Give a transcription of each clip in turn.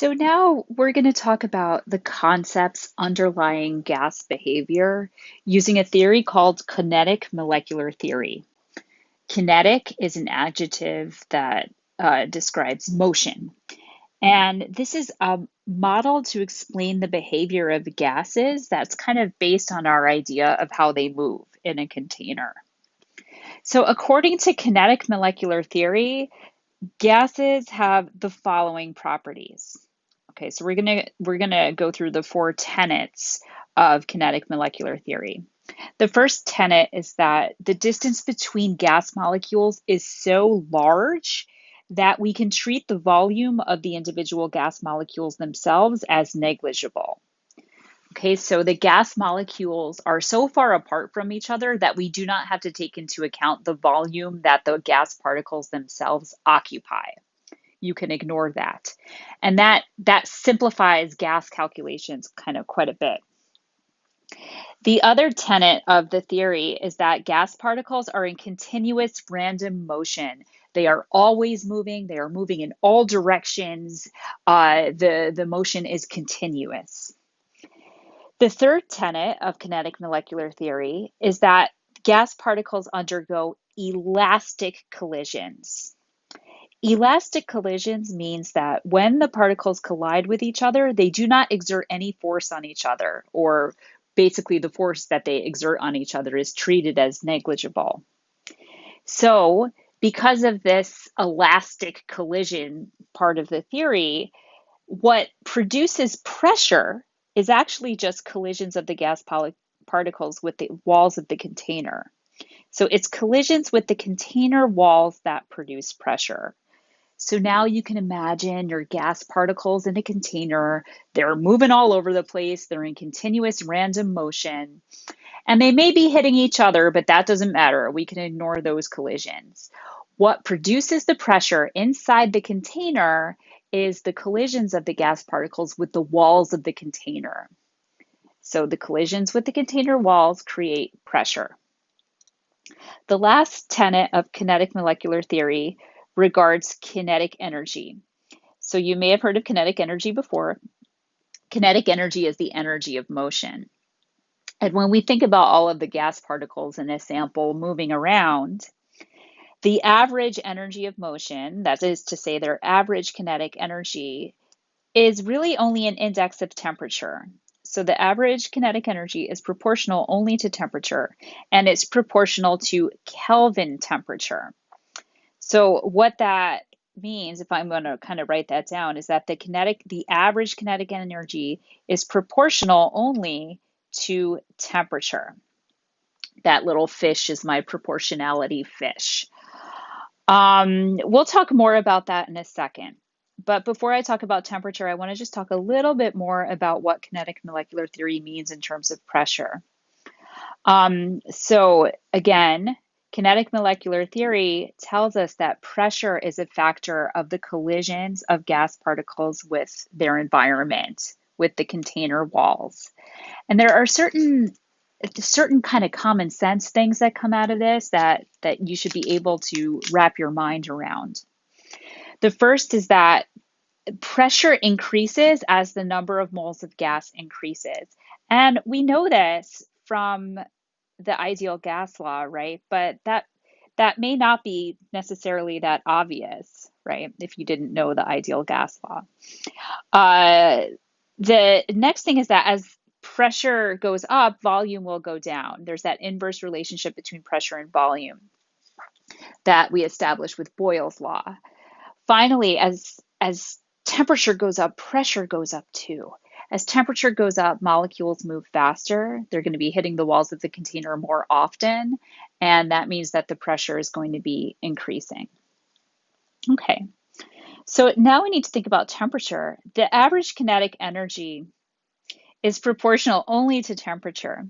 So now we're going to talk about the concepts underlying gas behavior using a theory called kinetic molecular theory. Kinetic is an adjective that describes motion. And this is a model to explain the behavior of gases that's kind of based on our idea of how they move in a container. So, according to kinetic molecular theory, gases have the following properties. Okay, so we're gonna go through the four tenets of kinetic molecular theory. The first tenet is that the distance between gas molecules is so large that we can treat the volume of the individual gas molecules themselves as negligible. Okay, so the gas molecules are so far apart from each other that we do not have to take into account the volume that the gas particles themselves occupy. You can ignore that. And that simplifies gas calculations kind of quite a bit. The other tenet of the theory is that gas particles are in continuous random motion. They are always moving. They are moving in all directions. The motion is continuous. The third tenet of kinetic molecular theory is that gas particles undergo elastic collisions. Elastic collisions means that when the particles collide with each other, they do not exert any force on each other, or basically the force that they exert on each other is treated as negligible. So, because of this elastic collision part of the theory, what produces pressure is actually just collisions of the gas particles with the walls of the container. So it's collisions with the container walls that produce pressure. So now you can imagine your gas particles in a container. They're moving all over the place. They're in continuous random motion. And they may be hitting each other, but that doesn't matter. We can ignore those collisions. What produces the pressure inside the container is the collisions of the gas particles with the walls of the container. So the collisions with the container walls create pressure. The last tenet of kinetic molecular theory regards kinetic energy. So you may have heard of kinetic energy before. Kinetic energy is the energy of motion. And when we think about all of the gas particles in a sample moving around, the average energy of motion, that is to say their average kinetic energy, is really only an index of temperature. So the average kinetic energy is proportional only to temperature, and it's proportional to Kelvin temperature. So what that means, if I'm going to kind of write that down, is that the average kinetic energy is proportional only to temperature. That little fish is my proportionality fish. We'll talk more about that in a second. But before I talk about temperature, I want to just talk a little bit more about what kinetic molecular theory means in terms of pressure. So again, kinetic molecular theory tells us that pressure is a factor of the collisions of gas particles with their environment, with the container walls. And there are certain kind of common sense things that come out of this that you should be able to wrap your mind around. The first is that pressure increases as the number of moles of gas increases. And we know this from the ideal gas law, right? But that may not be necessarily that obvious, right? If you didn't know the ideal gas law. The next thing is that as pressure goes up, volume will go down. There's that inverse relationship between pressure and volume that we established with Boyle's law. Finally, as temperature goes up, pressure goes up too. As temperature goes up, molecules move faster. They're going to be hitting the walls of the container more often, and that means that the pressure is going to be increasing. Okay, so now we need to think about temperature. The average kinetic energy is proportional only to temperature.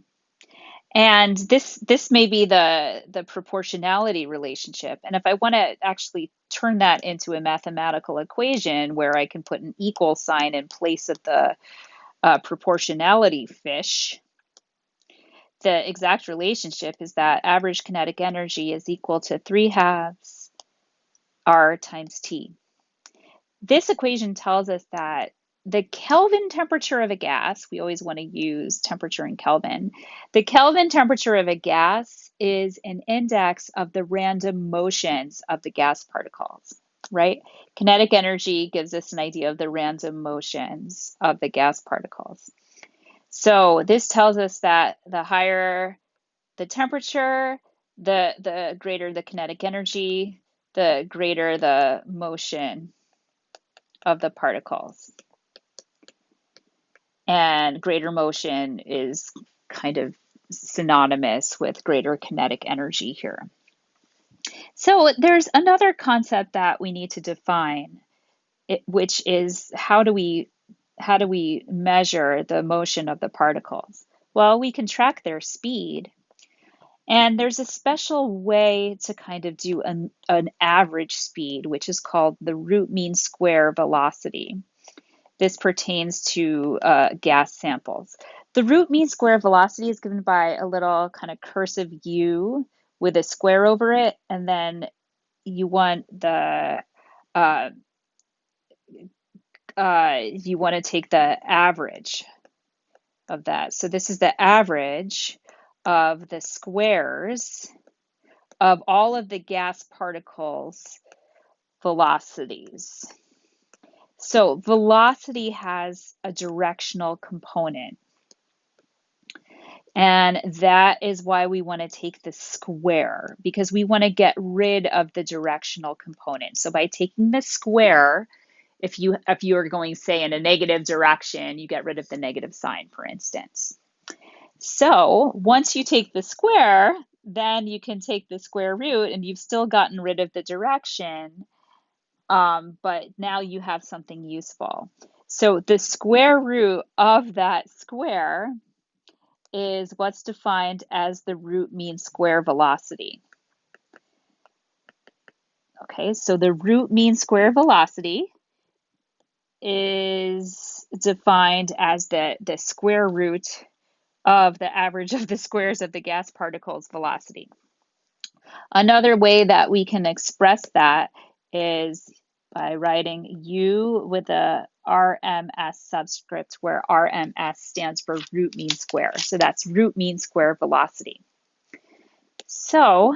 And this may be the proportionality relationship. And if I want to actually turn that into a mathematical equation where I can put an equal sign in place of the proportionality fish, the exact relationship is that average kinetic energy is equal to 3/2 R times T. This equation tells us that the Kelvin temperature of a gas, we always want to use temperature in Kelvin. The Kelvin temperature of a gas is an index of the random motions of the gas particles, right? Kinetic energy gives us an idea of the random motions of the gas particles. So this tells us that the higher the temperature, the greater the kinetic energy, the greater the motion of the particles. And greater motion is kind of synonymous with greater kinetic energy here. So there's another concept that we need to define, which is how do we measure the motion of the particles? Well, we can track their speed, and there's a special way to kind of do an average speed, which is called the root mean square velocity. This pertains to gas samples. The root mean square velocity is given by a little kind of cursive U with a square over it, and then you want uh, to take the average of that. So this is the average of the squares of all of the gas particles' velocities. So velocity has a directional component. And that is why we want to take the square, because we want to get rid of the directional component. So by taking the square, if you are going, say, in a negative direction, you get rid of the negative sign, for instance. So once you take the square, then you can take the square root, and you've still gotten rid of the direction, but now you have something useful. So the square root of that square is what's defined as the root mean square velocity. Okay, so the root mean square velocity is defined as the square root of the average of the squares of the gas particle's velocity. Another way that we can express that is by writing U with a RMS subscript, where RMS stands for root mean square. So that's root mean square velocity. So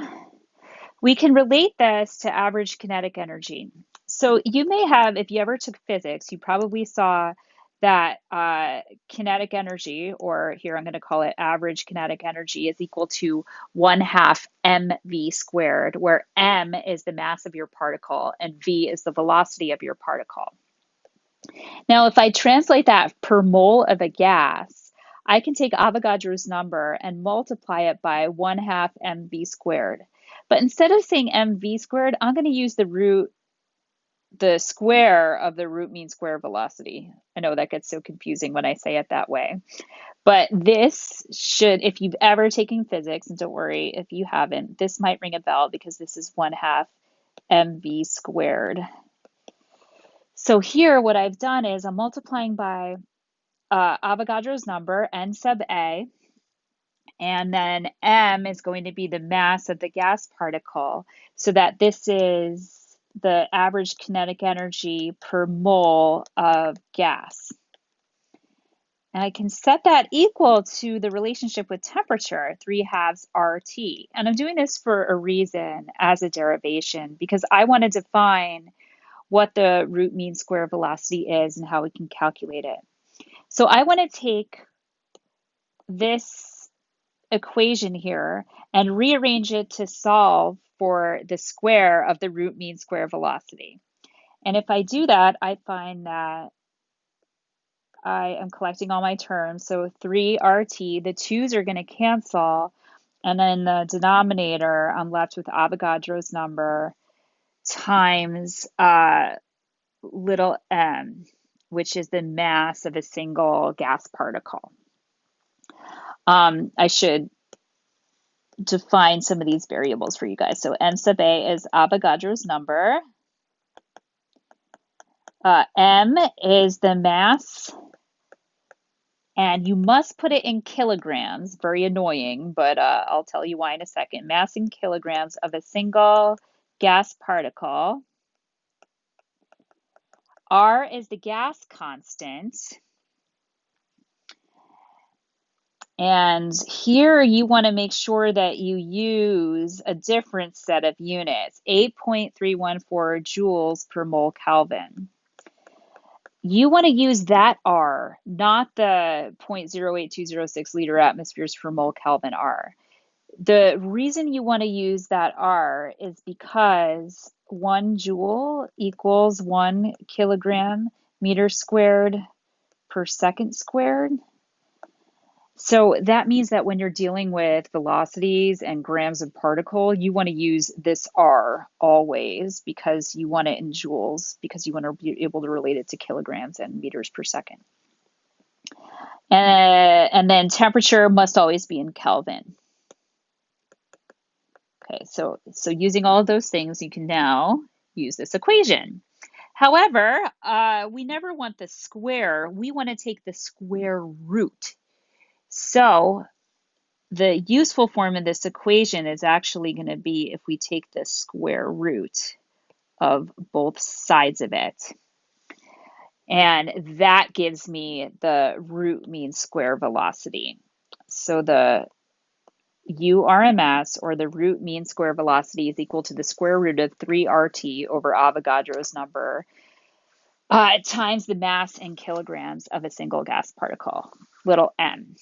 we can relate this to average kinetic energy. So you may have, if you ever took physics, you probably saw that kinetic energy, or here I'm going to call it average kinetic energy, is equal to 1/2 mv squared, where m is the mass of your particle and v is the velocity of your particle. Now, if I translate that per mole of a gas, I can take Avogadro's number and multiply it by 1/2 mv squared. But instead of saying mv squared, I'm going to use the square of the root mean square velocity. I know that gets so confusing when I say it that way. But this should, if you've ever taken physics, and don't worry if you haven't, this might ring a bell because this is 1/2 mv squared. So here what I've done is I'm multiplying by Avogadro's number, n sub a, and then m is going to be the mass of the gas particle, so that this is the average kinetic energy per mole of gas. And I can set that equal to the relationship with temperature, 3/2 RT. And I'm doing this for a reason as a derivation, because I want to define what the root mean square velocity is and how we can calculate it. So I want to take this equation here and rearrange it to solve for the square of the root mean square velocity. And if I do that, I find that I am collecting all my terms. So 3RT, the 2's are going to cancel. And then the denominator, I'm left with Avogadro's number times little m, which is the mass of a single gas particle. I should define some of these variables for you guys. So n sub a is Avogadro's number. M is the mass, and you must put it in kilograms. Very annoying, but I'll tell you why in a second. Mass in kilograms of a single gas particle. R is the gas constant. And here you want to make sure that you use a different set of units, 8.314 joules per mole Kelvin. You want to use that R, not the 0.08206 liter atmospheres per mole Kelvin R. The reason you want to use that R is because 1 joule equals 1 kilogram meter squared per second squared. So that means that when you're dealing with velocities and grams of particle, you want to use this R always because you want it in joules, because you want to be able to relate it to kilograms and meters per second. And then temperature must always be in Kelvin. Okay, so using all of those things, you can now use this equation. However, we never want the square. We want to take the square root. So the useful form of this equation is actually going to be if we take the square root of both sides of it. And that gives me the root mean square velocity. So the URMS, or the root mean square velocity, is equal to the square root of 3RT over Avogadro's number times the mass in kilograms of a single gas particle, little m.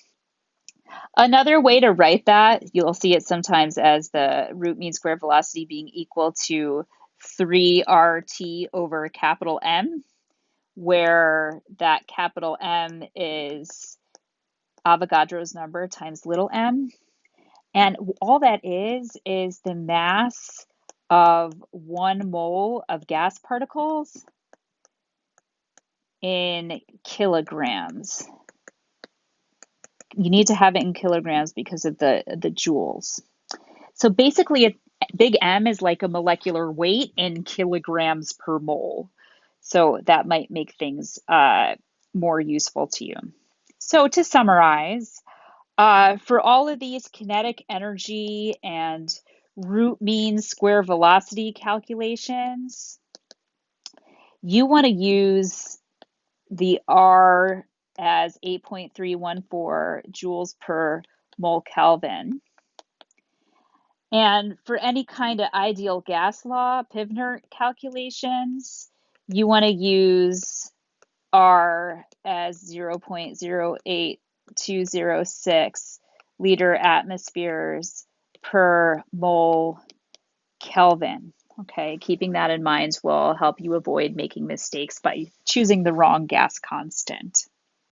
Another way to write that, you'll see it sometimes as the root mean square velocity being equal to 3RT over capital M, where that capital M is Avogadro's number times little m. And all that is the mass of 1 mole of gas particles in kilograms. You need to have it in kilograms because of the joules. So basically, big M is like a molecular weight in kilograms per mole. So that might make things more useful to you. So to summarize, for all of these kinetic energy and root mean square velocity calculations, you want to use the R as 8.314 joules per mole Kelvin. And for any kind of ideal gas law, Pivnert calculations, you want to use R as 0.08206 liter atmospheres per mole Kelvin. Okay, keeping that in mind will help you avoid making mistakes by choosing the wrong gas constant.